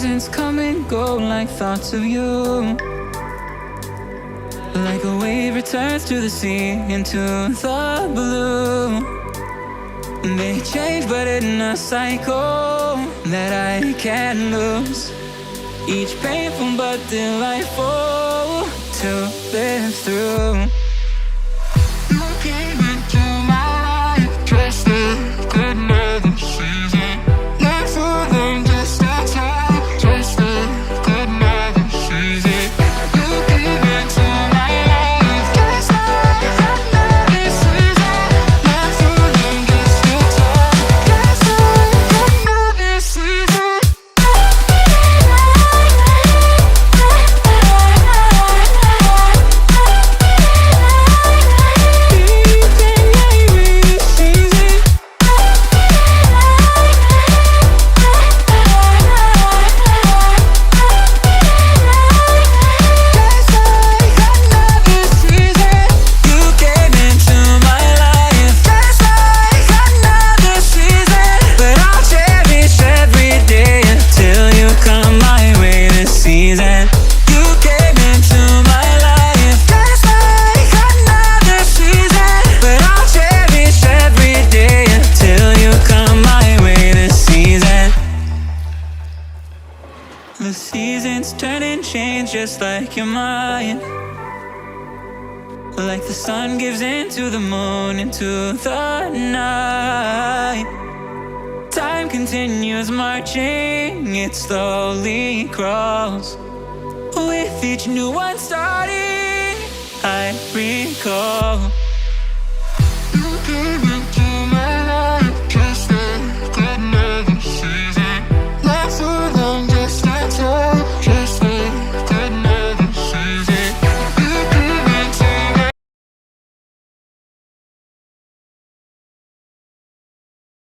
seasons come and go like thoughts of you. Like a wave returns to the sea, into the blue. They change but in a cycle that I can't lose. Each painful but delightful to live through. You came into my life just like another season. Not for them, just a time, just like another season. You came into my life just like another season. Not for them, just a time, just like another season. The seasons turn and change just like your mind. Like the sun gives into the moon, into the night. Time continues marching, it slowly crawls. With each new one starting, I recall